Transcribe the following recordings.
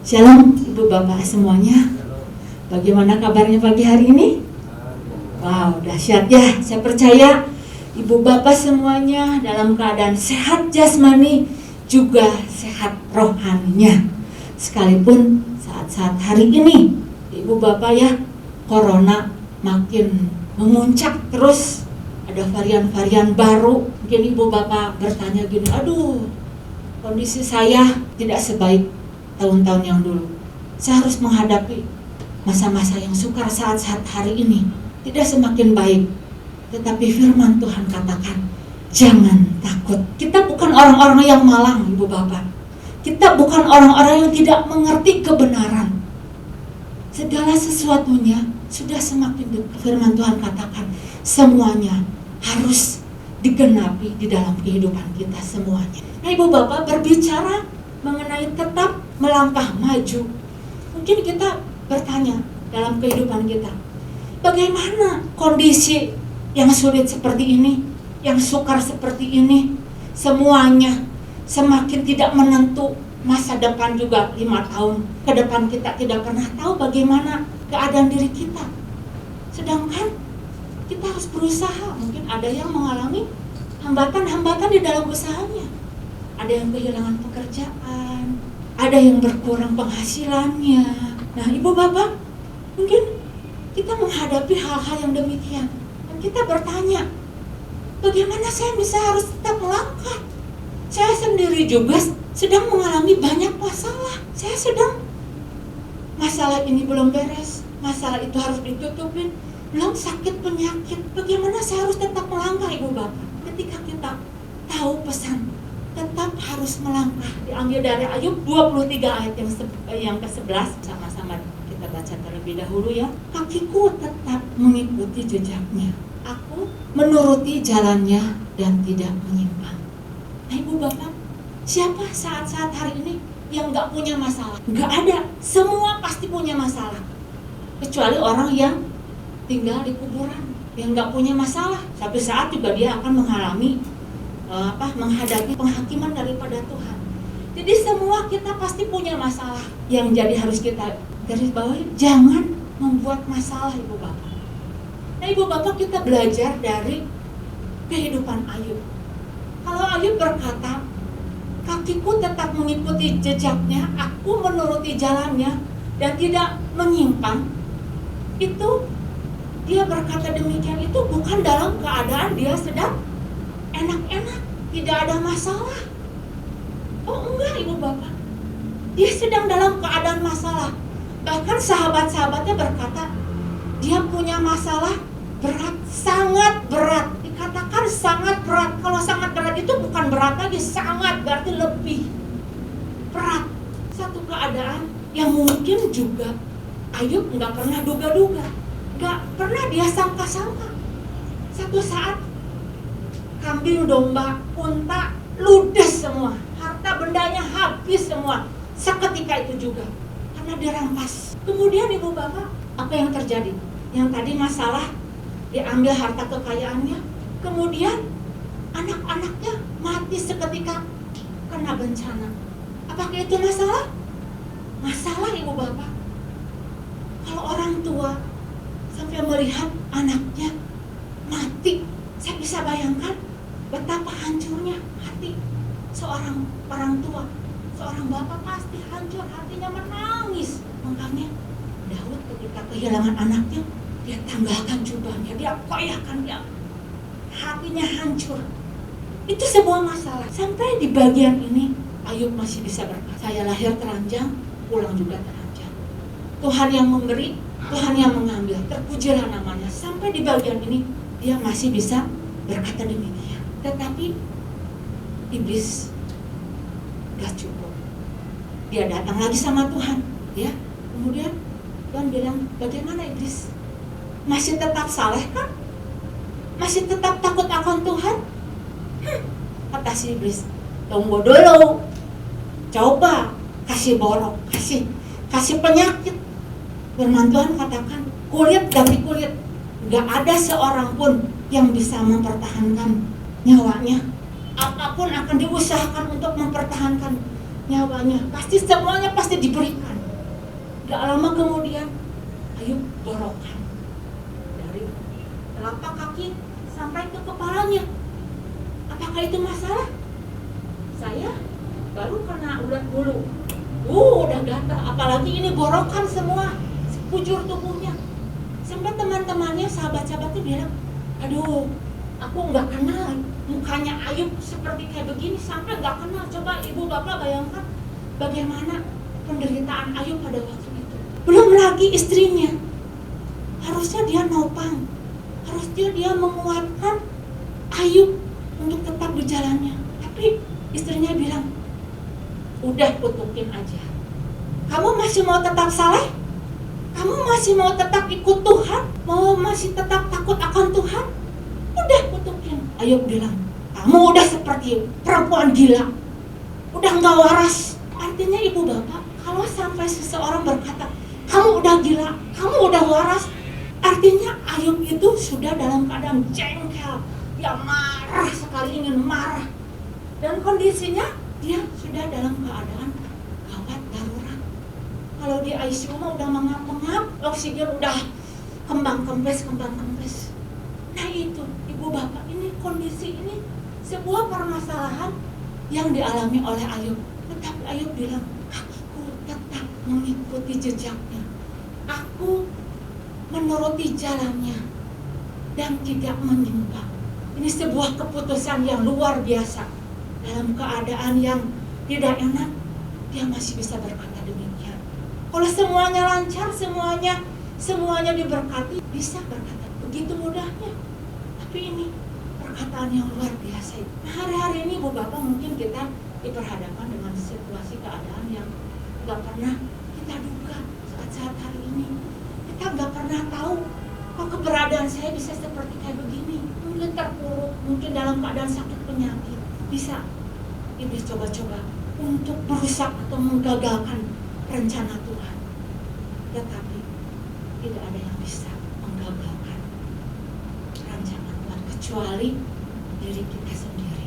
Shalom Ibu Bapak semuanya. Bagaimana kabarnya pagi hari ini? Wow, dahsyat ya. Saya percaya Ibu Bapak semuanya dalam keadaan sehat jasmani juga sehat rohaninya. Sekalipun saat-saat hari ini Ibu Bapak ya, corona makin memuncak terus, ada varian-varian baru. Mungkin Ibu Bapak bertanya gini, aduh, kondisi saya tidak sebaik tahun-tahun yang dulu. Saya harus menghadapi masa-masa yang sukar saat-saat hari ini. Tidak semakin baik. Tetapi firman Tuhan katakan, jangan takut. Kita bukan orang-orang yang malang, Ibu Bapak. Kita bukan orang-orang yang tidak mengerti kebenaran. Segala sesuatunya sudah semakin dekat. Firman Tuhan katakan, semuanya harus digenapi di dalam kehidupan kita semuanya. Nah, Ibu Bapak berbicara mengenai tetap melangkah maju. Mungkin kita bertanya dalam kehidupan kita, bagaimana kondisi yang sulit seperti ini, yang sukar seperti ini, semuanya semakin tidak menentu. Masa depan juga 5 tahun ke depan kita tidak pernah tahu bagaimana keadaan diri kita. Sedangkan kita harus berusaha. Mungkin ada yang mengalami hambatan-hambatan di dalam usahanya. Ada yang kehilangan pekerjaan, ada yang berkurang penghasilannya. Nah, Ibu Bapak, mungkin kita menghadapi hal-hal yang demikian. Dan kita bertanya, bagaimana saya bisa harus tetap melangkah? Saya sendiri juga sedang mengalami banyak masalah. Saya sedang, masalah ini belum beres, masalah itu harus ditutupin, belum sakit penyakit. Bagaimana saya harus tetap melangkah, Ibu Bapak? Ketika kita tahu pesan tetap harus melangkah, diambil dari Ayub 23 ayat yang ke-11, sama-sama kita baca terlebih dahulu ya. Kakiku tetap mengikuti jejaknya, aku menuruti jalannya dan tidak menyimpang. Nah, Ibu Bapak, siapa saat-saat hari ini yang gak punya masalah? Gak ada, semua pasti punya masalah. Kecuali orang yang tinggal di kuburan, yang gak punya masalah. Satu saat juga dia akan menghadapi penghakiman daripada Tuhan. Jadi semua kita pasti punya masalah. Yang jadi harus kita garis bawahi, jangan membuat masalah, Ibu Bapak. Nah, Ibu Bapak, kita belajar dari kehidupan Ayub. Kalau Ayub berkata, kakiku tetap mengikuti jejaknya, aku menuruti jalannya dan tidak menyimpang, itu dia berkata demikian itu bukan dalam keadaan dia sedang enak-enak, tidak ada masalah. Oh enggak, Ibu Bapak, dia sedang dalam keadaan masalah. Bahkan sahabat-sahabatnya berkata, dia punya masalah berat, sangat berat. Dikatakan sangat berat. Kalau sangat berat itu bukan berat lagi, sangat berarti lebih berat. Satu keadaan yang mungkin juga Ayub nggak pernah duga-duga, nggak pernah dia sangka-sangka. Satu saat kambing, domba, unta ludes semua, harta bendanya habis semua. Seketika itu juga karena dirampas. Kemudian Ibu Bapak, apa yang terjadi? Yang tadi masalah diambil harta kekayaannya, kemudian anak-anaknya mati seketika kena bencana. Apakah itu masalah? Masalah, Ibu Bapak. Kalau orang tua sampai melihat anaknya mati, saya bisa bayangkan betapa hancurnya hati seorang orang tua. Seorang bapak pasti hancur, hatinya menangis. Makanya Daud ketika kehilangan anaknya, dia tanggalkan jubahnya, dia koyakkan, dia hatinya hancur. Itu sebuah masalah. Sampai di bagian ini Ayub masih bisa berkata, saya lahir teranjang, pulang juga teranjang. Tuhan yang memberi, Tuhan yang mengambil, terpujilah namanya. Sampai di bagian ini dia masih bisa berkata demikian. Tetapi iblis gak cukup. Dia datang lagi sama Tuhan, ya. Kemudian Tuhan bilang, bagaimana iblis? Masih tetap saleh kan? Masih tetap takut akan Tuhan? Kata si iblis, tunggu dulu, coba kasih borok, kasih penyakit. Firman Tuhan katakan, kulit ganti kulit, gak ada seorang pun yang bisa mempertahankan nyawanya. Apapun akan diusahakan untuk mempertahankan nyawanya, pasti semuanya pasti diberikan. Gak lama kemudian Ayub borokan dari telapak kaki sampai ke kepalanya. Apakah itu masalah? Saya baru kena ulat bulu, udah gatal, apalagi ini borokan semua sekujur tubuhnya. Sampai teman-temannya, sahabat-sahabatnya bilang, aduh, aku nggak kenal mukanya Ayub seperti kayak begini, sampai nggak kenal. Coba ibu bapak bayangkan bagaimana penderitaan Ayub pada waktu itu. Belum lagi istrinya, harusnya dia nopang, harusnya dia menguatkan Ayub untuk tetap di jalannya. Tapi istrinya bilang, udah kutukin aja. Kamu masih mau tetap saleh? Kamu masih mau tetap ikut Tuhan? Mau masih tetap takut akan Tuhan? Udah kutukin. Ayub bilang, kamu udah seperti perempuan gila, udah gak waras. Artinya ibu bapak, kalau sampai seseorang berkata, kamu udah gila, kamu udah waras, artinya Ayub itu sudah dalam keadaan jengkel. Dia marah sekali, ingin marah. Dan kondisinya dia sudah dalam keadaan gawat, darurat. Kalau di ICU mah udah mengap-mengap, oksigen udah kembang kempes. Nah itu, ibu bapak, ini kondisi ini sebuah permasalahan yang dialami oleh Ayub. Tetapi Ayub bilang, kakiku tetap mengikuti jejaknya, aku menuruti jalannya dan tidak menyimpang. Ini sebuah keputusan yang luar biasa. Dalam keadaan yang tidak enak, dia masih bisa berkata demikian. Kalau semuanya lancar, semuanya diberkati, bisa berkata begitu mudahnya. Tapi ini perkataan yang luar biasa. Nah, hari-hari ini ibu bapak, mungkin kita diperhadapkan dengan situasi keadaan yang gak pernah kita duga saat-saat hari ini. Kita gak pernah tahu kok keberadaan saya bisa seperti kayak begini. Mungkin terpuruk, mungkin dalam keadaan sakit penyakit. Bisa iblis coba-coba untuk merusak atau menggagalkan rencana Tuhan. Tetapi tidak ada yang bisa menggagalkan rancangan Tuhan kecuali diri kita sendiri.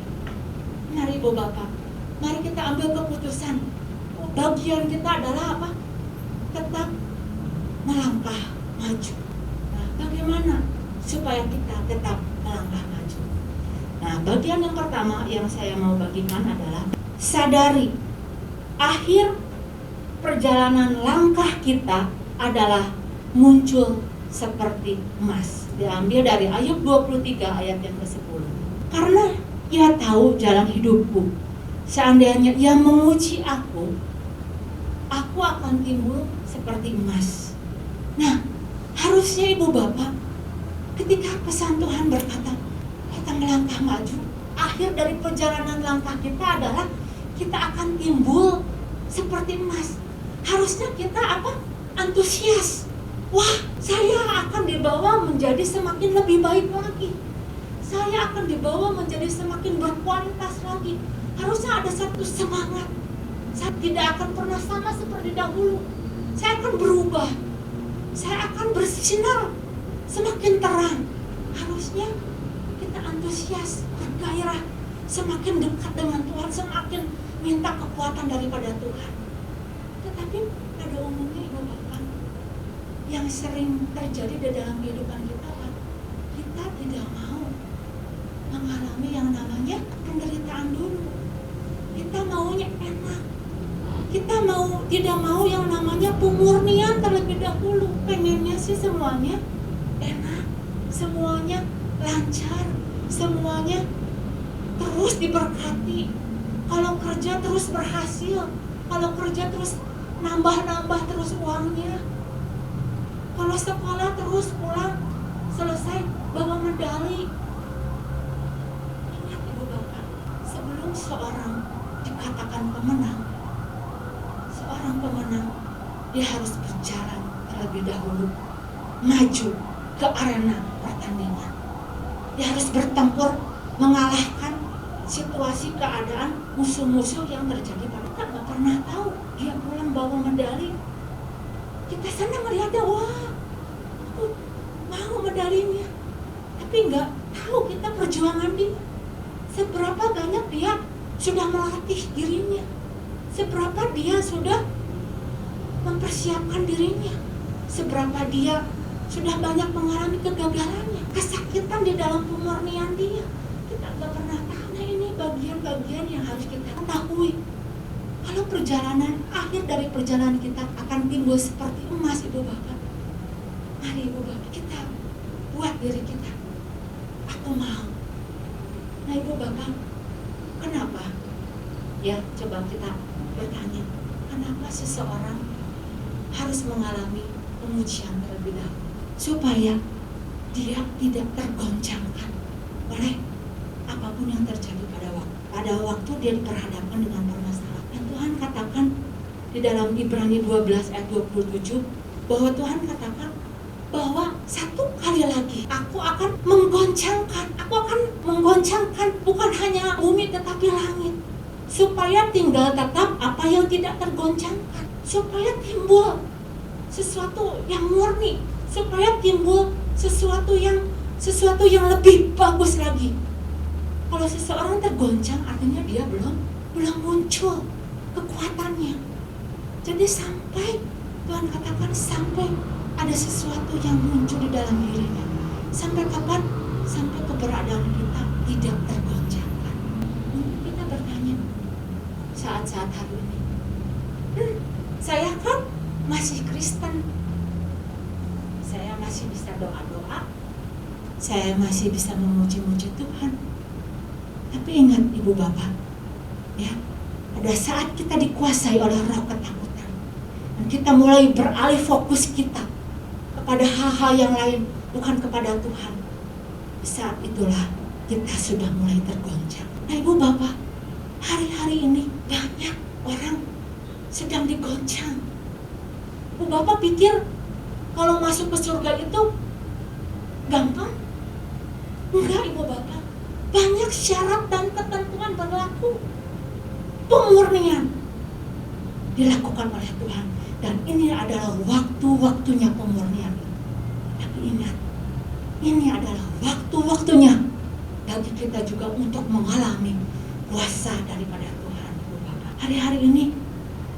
Mari ibu bapak, mari kita ambil keputusan. Bagian kita adalah apa? Tetap melangkah maju. Nah, bagaimana supaya kita tetap melangkah maju? Nah, bagian yang pertama yang saya mau bagikan adalah sadari akhir perjalanan langkah kita adalah muncul seperti emas. Diambil dari Ayub 23 ayat yang ke-10. Karena ia tahu jalan hidupku, seandainya ia menguji aku akan timbul seperti emas. Nah, harusnya ibu bapak, ketika pesan Tuhan berkata kita melangkah maju, akhir dari perjalanan langkah kita adalah kita akan timbul seperti emas. Harusnya kita apa? Antusias. Wah, saya akan dibawa menjadi semakin lebih baik lagi. Saya akan dibawa menjadi semakin berkualitas lagi. Harusnya ada satu semangat. Saya tidak akan pernah sama seperti dahulu. Saya akan berubah. Saya akan bersinar semakin terang. Harusnya kita antusias, bergairah, semakin dekat dengan Tuhan, semakin minta kekuatan daripada Tuhan. Tetapi pada umumnya ibu bapak, yang sering terjadi di dalam kehidupan kita, kita tidak mau mengalami yang namanya penderitaan dulu. Kita maunya enak. Kita tidak mau yang namanya pemurnian terlebih dahulu. Pengennya sih semuanya enak, semuanya lancar, semuanya terus diberkati. Kalau kerja terus berhasil, kalau kerja terus nambah terus uangnya. Kalau sekolah terus pulang selesai bawa medali. Ingat ibu bapak, sebelum seorang dikatakan pemenang, seorang pemenang dia harus berjalan terlebih dahulu, maju ke arena pertandingan. Dia harus bertempur, mengalahkan situasi keadaan musuh-musuh yang terjadi. Kita nggak pernah tahu dia pulang bawa medali. Kita senang melihatnya, wah, aku mau medalinya. Tapi nggak tahu kita perjuangan dia. Seberapa banyak dia sudah melatih dirinya. Seberapa dia sudah mempersiapkan dirinya. Seberapa dia sudah banyak mengalami kegagalannya, kesakitan di dalam pemurnian dia. Kita nggak pernah tahu. Nah, ini bagian-bagian yang harus kita ketahui. Kalau perjalanan, akhir dari perjalanan kita akan timbul seperti emas, Ibu Bapak. Mari Ibu Bapak, kita buat diri kita. Aku mau. Nah Ibu Bapak, kenapa? Ya, coba kita bertanya. Kenapa seseorang harus mengalami pengujian terlebih dahulu? Supaya dia tidak tergoncangkan oleh apapun yang terjadi pada waktu dia diperhadapkan dengan permasalahan. Dan Tuhan katakan di dalam Ibrani 12 ayat 27 bahwa Tuhan katakan bahwa satu kali lagi aku akan menggoncangkan bukan hanya bumi tetapi langit, supaya tinggal tetap apa yang tidak tergoncangkan, supaya timbul sesuatu yang murni, supaya timbul sesuatu yang lebih bagus lagi. Kalau seseorang tergoncang artinya dia belum muncul kekuatannya. Jadi sampai Tuhan katakan sampai ada sesuatu yang muncul di dalam dirinya. Sampai kapan? Sampai keberadaan kita tidak tergoncangkan. Kita bertanya saat-saat hari ini, saya kan masih Kristen, saya masih bisa doa-doa, saya masih bisa memuji-muji Tuhan. Tapi ingat Ibu Bapak, ya, pada saat kita dikuasai oleh roh ketakutan dan kita mulai beralih fokus kita kepada hal-hal yang lain, bukan kepada Tuhan, saat itulah kita sudah mulai tergoncang. Nah Ibu Bapak, hari-hari ini banyak orang sedang digoncang. Ibu Bapak pikir kalau masuk ke surga itu gampang? Enggak Ibu Bapak, banyak syarat dan ketentuan berlaku. Pemurnian dilakukan oleh Tuhan, dan ini adalah waktu-waktunya pemurnian. Tapi ingat, ini adalah waktu-waktunya bagi kita juga untuk mengalami kuasa daripada Tuhan, Ibu Bapak. Hari-hari ini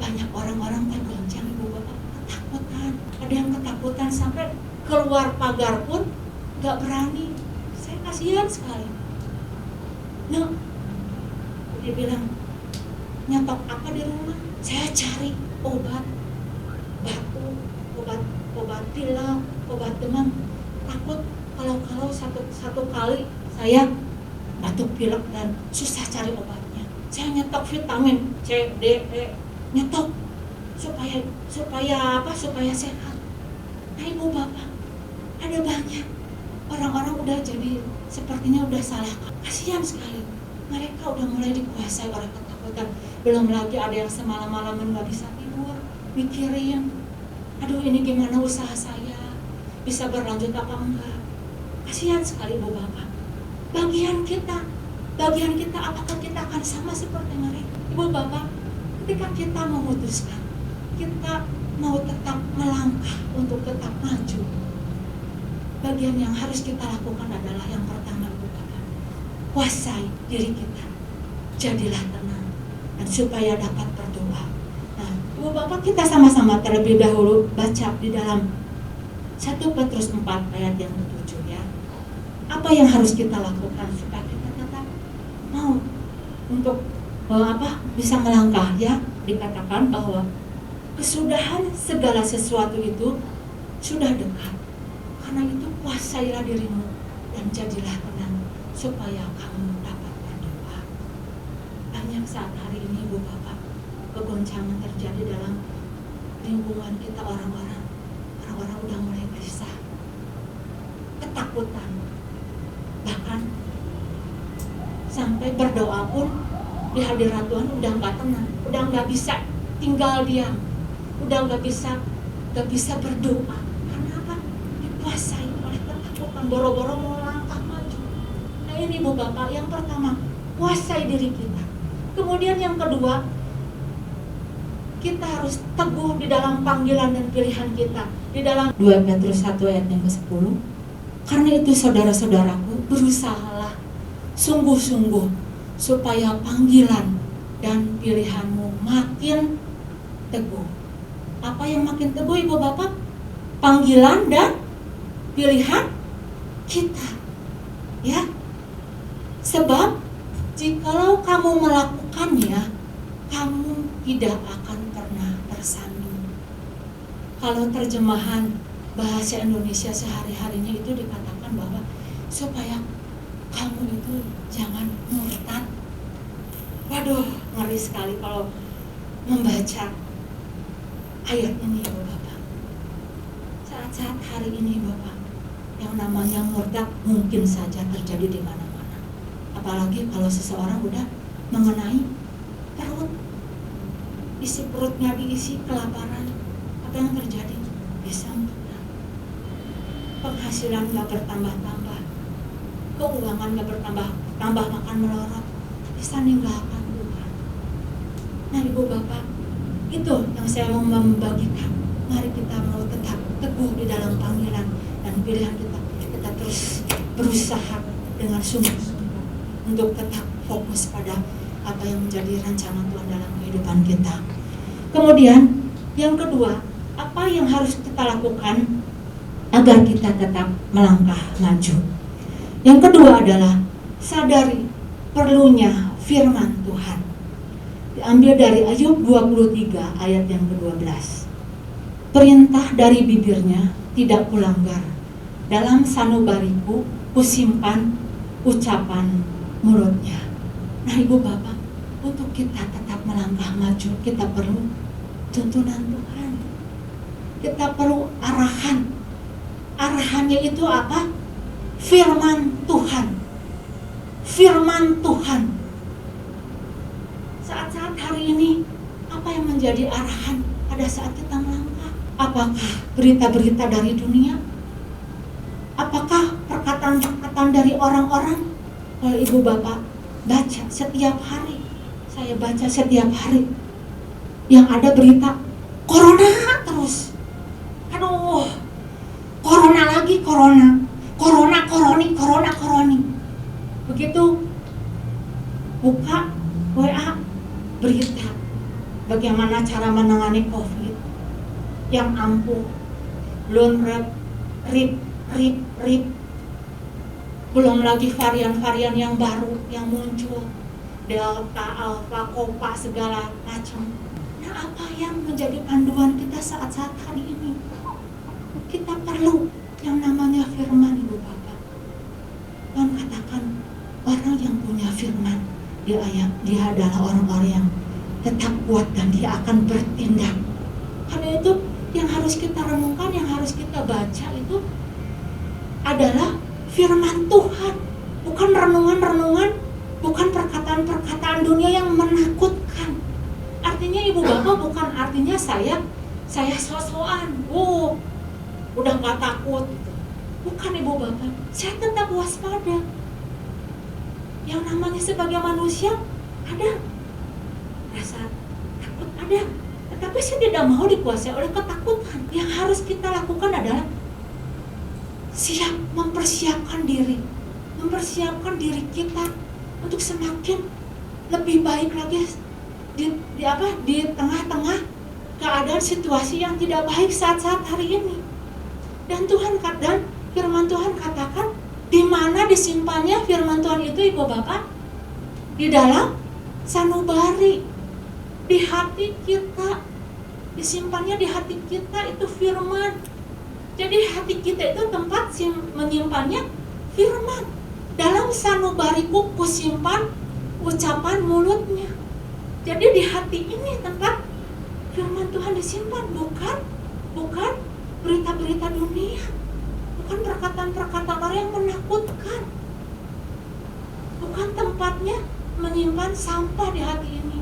banyak orang-orang tergoncang, Ibu Bapak, ketakutan. Ada yang ketakutan sampai keluar pagar pun gak berani. Saya kasihan sekali. Nah, dia bilang, nyetok apa di rumah? Saya cari obat batuk, obat pilek, obat demam. Takut kalau satu kali saya batuk pilek dan susah cari obatnya. Saya nyetok vitamin C, D, E, nyetok supaya sehat. Nah Ibu Bapak, ada banyak orang-orang udah jadi sepertinya udah salah. Kasihan sekali. Mereka udah mulai dikuasai oleh ketakutan. Belum lagi ada yang semalam-malaman gak bisa tidur, mikirin, aduh ini gimana usaha saya, bisa berlanjut apa enggak. Kasihan sekali Ibu Bapak. Bagian kita apakah kita akan sama seperti mereka? Ibu Bapak, ketika kita memutuskan, kita mau tetap melangkah untuk tetap maju, bagian yang harus kita lakukan adalah yang pertama Ibu Bapak, kuasai diri kita, jadilah tenang, dan supaya dapat berdoa. Nah Ibu Bapak, kita sama-sama terlebih dahulu baca di dalam 1 Petrus 4 ayat yang ke-7 ya. Apa yang harus kita lakukan supaya kita tetap mau untuk bisa melangkah ya. Dikatakan bahwa kesudahan segala sesuatu itu sudah dekat. Karena itu kuasailah dirimu dan jadilah tenang supaya kamu dapat berdoa. Banyak saat hari ini Ibu Bapak, kegoncangan terjadi dalam lingkungan kita. Orang-orang udah mulai gelisah, ketakutan, bahkan sampai berdoa pun di hadirat Tuhan udah nggak tenang, udah nggak bisa tinggal diam, udah nggak bisa berdoa. Karena apa? Dikuasai oleh ketakutan, boro-boro mau langkah maju. Nah ini Ibu Bapak, yang pertama kuasai diri kita. Kemudian yang kedua, kita harus teguh di dalam panggilan dan pilihan kita. Di dalam 2 Petrus 1 ayat yang ke-10, karena itu saudara-saudaraku, berusahalah sungguh-sungguh supaya panggilan dan pilihanmu makin teguh. Apa yang makin teguh Ibu Bapak? Panggilan dan pilihan kita. Ya. Sebab jikalau kamu melakukannya, kamu tidak akan pernah tersandung. Kalau terjemahan bahasa Indonesia sehari-harinya itu dikatakan bahwa supaya kamu itu jangan murtad. Waduh, ngeri sekali kalau membaca ayat ini Bapak. Saat-saat hari ini Bapak, yang namanya murtad mungkin saja terjadi di mana-mana. Apalagi kalau seseorang udah mengenai perut, isi perutnya diisi kelaparan, apa yang terjadi? Bisa murtad. Penghasilan gak bertambah-tambah, keuangan gak bertambah makan melorot, bisa ninggalkan Tuhan. Nah Ibu Bapak, itu yang saya mau membagikan. Mari kita mau tetap teguh di dalam panggilan dan pilihan kita. Kita terus berusaha dengan sungguh-sungguh untuk tetap fokus pada apa yang menjadi rancangan Tuhan dalam kehidupan kita. Kemudian yang kedua, apa yang harus kita lakukan agar kita tetap melangkah maju? Yang kedua adalah sadari perlunya firman Tuhan. Diambil dari Ayub 23 ayat yang ke-12. Perintah dari bibirnya tidak kulanggar, dalam sanubariku kusimpan ucapan mulutnya. Nah Ibu Bapak, untuk kita tetap melangkah maju, kita perlu tuntunan Tuhan. Kita perlu arahan. Arahannya itu apa? Firman Tuhan. Firman Tuhan. Saat-saat hari ini, apa yang menjadi arahan pada saat kita melangkah? Apakah berita-berita dari dunia? Apakah perkataan-perkataan dari orang-orang? Kalau Ibu Bapak baca setiap hari, saya baca setiap hari, yang ada berita corona terus. Aduh, corona lagi, corona koroni. Begitu buka WA, berita bagaimana cara menangani COVID yang ampuh, belum rip, belum lagi varian-varian yang baru yang muncul, Delta, Alpha, Copa, segala macam. Nah, apa yang menjadi panduan kita saat-saat hari ini? Kita perlu yang namanya firman, Ibu Bapak. Tuhan katakan orang yang punya firman, dia adalah orang-orang yang tetap kuat dan dia akan bertindak. Karena itu yang harus kita renungkan, yang harus kita baca itu adalah firman Tuhan, bukan renungan-renungan, bukan perkataan-perkataan dunia yang menakutkan. Artinya Ibu Bapak bukan artinya saya so-soan, udah gak takut. Bukan Ibu Bapak, saya tetap waspada. Yang namanya sebagai manusia ada rasa takut, ada. Tetapi saya tidak mau dikuasai oleh ketakutan. Yang harus kita lakukan adalah siap mempersiapkan diri kita untuk semakin lebih baik lagi di tengah-tengah keadaan situasi yang tidak baik saat-saat hari ini. Dan firman Tuhan katakan, di mana disimpannya firman Tuhan itu Ibu Bapak? Di dalam sanubari, di hati kita. Disimpannya di hati kita itu firman. Jadi hati kita itu tempat menyimpannya firman. Dalam sanubariku kusimpan ucapan mulutnya. Jadi di hati ini tempat firman Tuhan disimpan, bukan berita-berita dunia, bukan perkataan-perkataan orang yang menakutkan, bukan tempatnya menyimpan sampah di hati ini.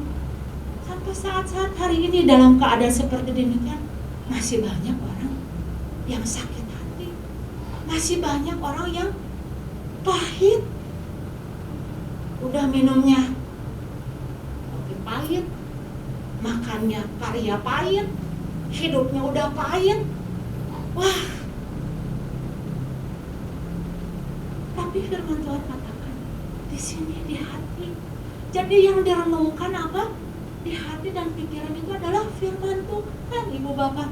Sampai saat-saat hari ini dalam keadaan seperti demikian, masih banyak orang yang sakit hati, masih banyak orang yang pahit, udah minumnya kopi pahit, makannya karya pahit, hidupnya udah pahit. Wah, tapi firman Tuhan katakan di sini di hati. Jadi yang direnungkan apa? di hati dan pikiran itu adalah firman Tuhan, Ibu Bapak.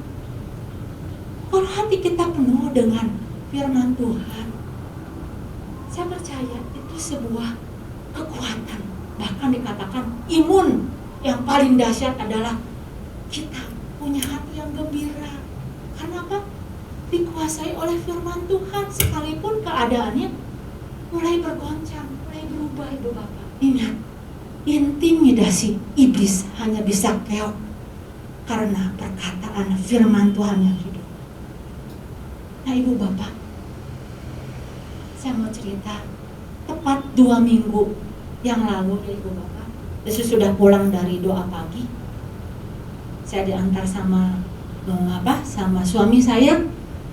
Kalau hati kita penuh dengan firman Tuhan, saya percaya itu sebuah kekuatan. Bahkan dikatakan imun yang paling dahsyat adalah kita punya hati yang gembira. Karena apa? Dikuasai oleh firman Tuhan, sekalipun keadaannya mulai bergoncang, mulai berubah, Ibu Bapak. Ingat, intimidasi iblis hanya bisa keok karena perkataan firman Tuhan yang hidup. Nah, Ibu Bapak, saya mau cerita tepat 2 minggu yang lalu ya Ibu Bapak. Yesus sudah pulang dari doa pagi. Saya diantar sama sama suami saya.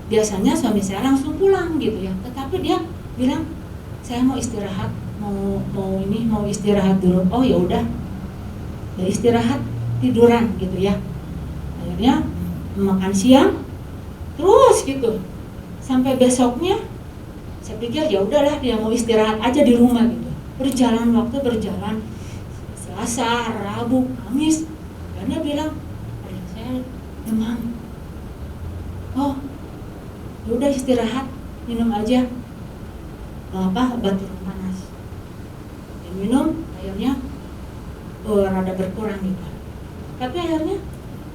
Biasanya suami saya langsung pulang gitu ya. Tetapi dia bilang, saya mau istirahat, mau istirahat dulu. Oh ya udah, ya istirahat, tiduran gitu ya. Akhirnya makan siang, terus gitu sampai besoknya. Saya pikir ya udahlah, dia mau istirahat aja di rumah gitu. Waktu berjalan Selasa, Rabu, Kamis, dan dia bilang, saya demam. Oh, udah istirahat, minum aja obat turun panas. Dia minum, akhirnya rada berkurang gitu. Tapi akhirnya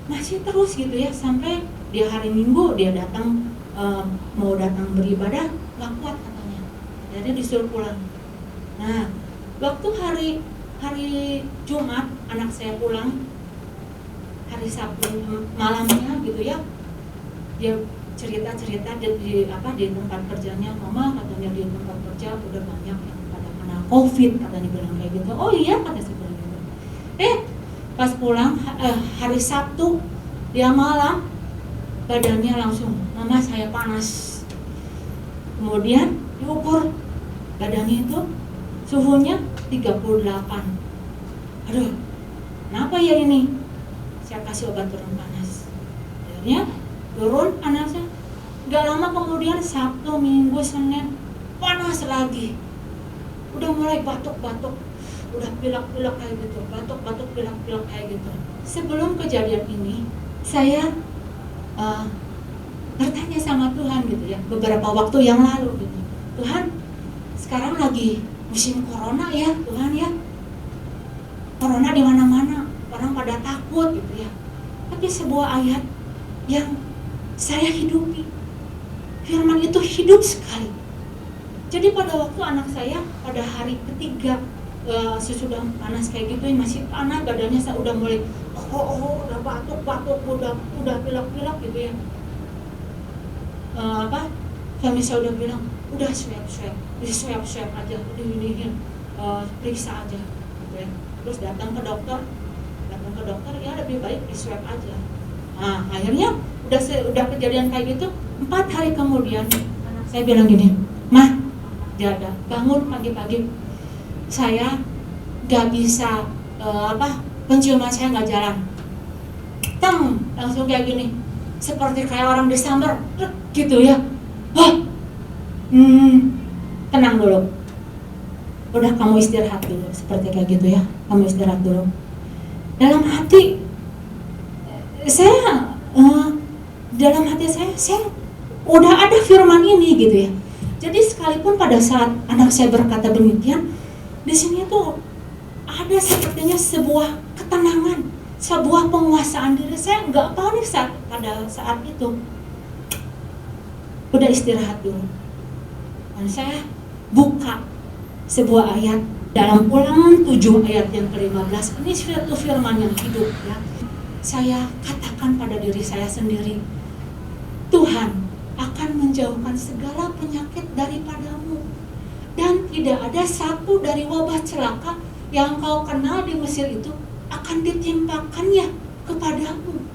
masih terus gitu ya, sampai di hari Minggu dia datang mau datang beribadah, gak kuat katanya. Jadi disuruh pulang. Nah, waktu hari Jumat anak saya pulang, hari Sabtu malamnya gitu ya, dia cerita di tempat kerjanya, mama katanya di tempat kerja udah banyak yang pada kena COVID, katanya bilang kayak gitu. Oh iya, kata saya bilang gitu. Pas pulang hari Sabtu dia malam, badannya langsung, mama saya panas. Kemudian diukur badannya itu suhunya 38. Aduh, kenapa ya ini? Saya kasih obat turun panas. Akhirnya turun panasnya. Gak lama kemudian Sabtu, Minggu, Senin panas lagi. Udah mulai batuk-batuk, udah pilek-pilek kayak gitu, batuk-batuk, pilek-pilek kayak gitu. Sebelum kejadian ini, saya bertanya sama Tuhan gitu ya, beberapa waktu yang lalu gitu. Tuhan, sekarang lagi musim corona ya, Tuhan ya. Corona di mana-mana, orang pada takut gitu ya. Tapi sebuah ayat yang saya hidupi, firman itu hidup sekali. Jadi pada waktu anak saya pada hari ketiga sesudah panas kayak gitu, masih panas badannya, saya udah mulai udah batuk-batuk, udah pilek-pilek gitu ya. Suami saya udah bilang, udah swab aja, periksa aja gitu ya. Terus datang ke dokter ya lebih baik di swab aja. Nah, akhirnya udah kejadian kayak gitu. 4 hari kemudian anak saya bilang gini, mah, jaga, bangun pagi-pagi, saya gak bisa penciuman saya gak jalan. Langsung kayak gini, seperti kayak orang disambar gitu ya. Tenang dulu, udah kamu istirahat dulu, seperti kayak gitu ya, kamu istirahat dulu. Dalam hati saya udah ada firman ini gitu ya. Jadi sekalipun pada saat anak saya berkata demikian, di sini tuh ada sepertinya sebuah ketenangan, sebuah penguasaan diri. Saya nggak panik pada saat itu. Udah istirahat dulu. Dan saya buka sebuah ayat dalam Ulangan 7 ayat yang ke-15. Ini suatu firman yang hidup ya. Saya katakan pada diri saya sendiri, Tuhan akan menjauhkan segala penyakit daripadamu, dan tidak ada satu dari wabah celaka yang kau kenal di Mesir itu akan ditimpakannya kepadamu,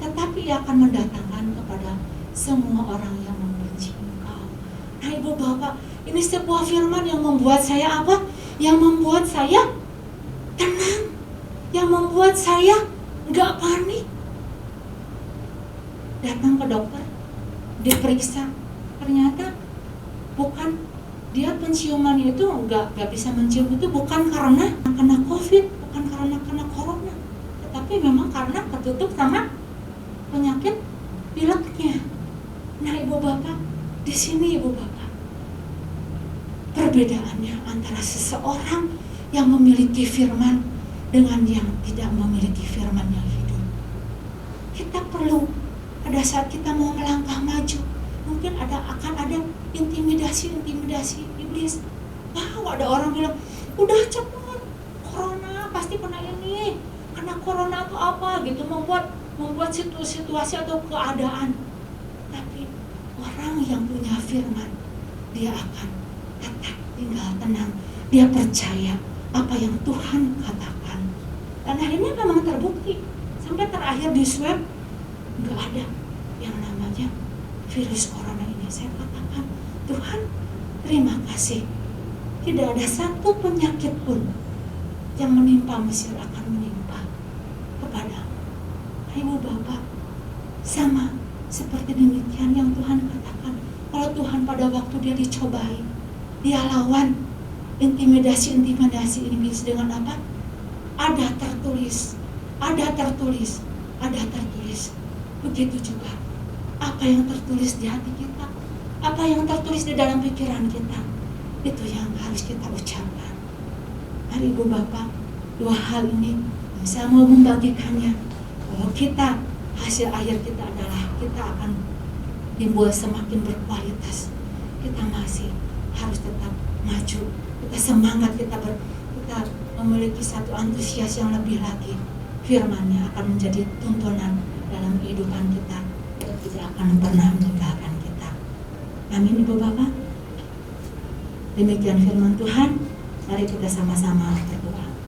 tetapi ia akan mendatangkan kepada semua orang yang membenci engkau. Nah Ibu Bapak, ini sebuah firman yang membuat saya apa? Yang membuat saya tenang, yang membuat saya nggak panik. Datang ke dokter, diperiksa, ternyata bukan, dia penciuman itu nggak bisa mencium itu bukan karena kena COVID, bukan karena corona, tapi memang karena ketutup sama penyakit pileknya. Nah ibu bapak, di sini ibu bapak, perbedaannya antara seseorang yang memiliki firman dengan yang tidak memiliki firman yang hidup. Kita perlu pada saat kita mau melangkah maju, mungkin akan ada intimidasi iblis. Ada orang bilang, udah cepat, corona pasti kena ini, karena corona atau apa gitu, membuat situasi atau keadaan. Tapi orang yang punya firman, dia akan tetap tinggal tenang, dia percaya apa yang Tuhan katakan. Dan akhirnya memang terbukti, sampai terakhir di swab nggak ada yang namanya virus corona ini. Saya katakan, Tuhan terima kasih, tidak ada satu penyakit pun yang menimpa Mesir akan menimpa kepadamu. Ibu bapak, sama seperti demikian yang Tuhan katakan. Kalau Tuhan pada waktu dia dicobai, dia lawan intimidasi ini dengan apa? Ada tertulis. Begitu juga apa yang tertulis di hati kita, apa yang tertulis di dalam pikiran kita, itu yang harus kita ucapkan. Mari ibu bapak, dua hal ini saya mau membagikannya, bahwa kita, hasil akhir kita adalah kita akan timbul semakin berkualitas. Kita masih harus tetap maju, kita semangat, kita memiliki satu antusias yang lebih lagi. Firman-Nya akan menjadi tuntunan dalam kehidupan kita, tidak akan pernah meninggalkan kita. Amin ibu bapak. Demikian firman Tuhan. Mari kita sama-sama berdoa.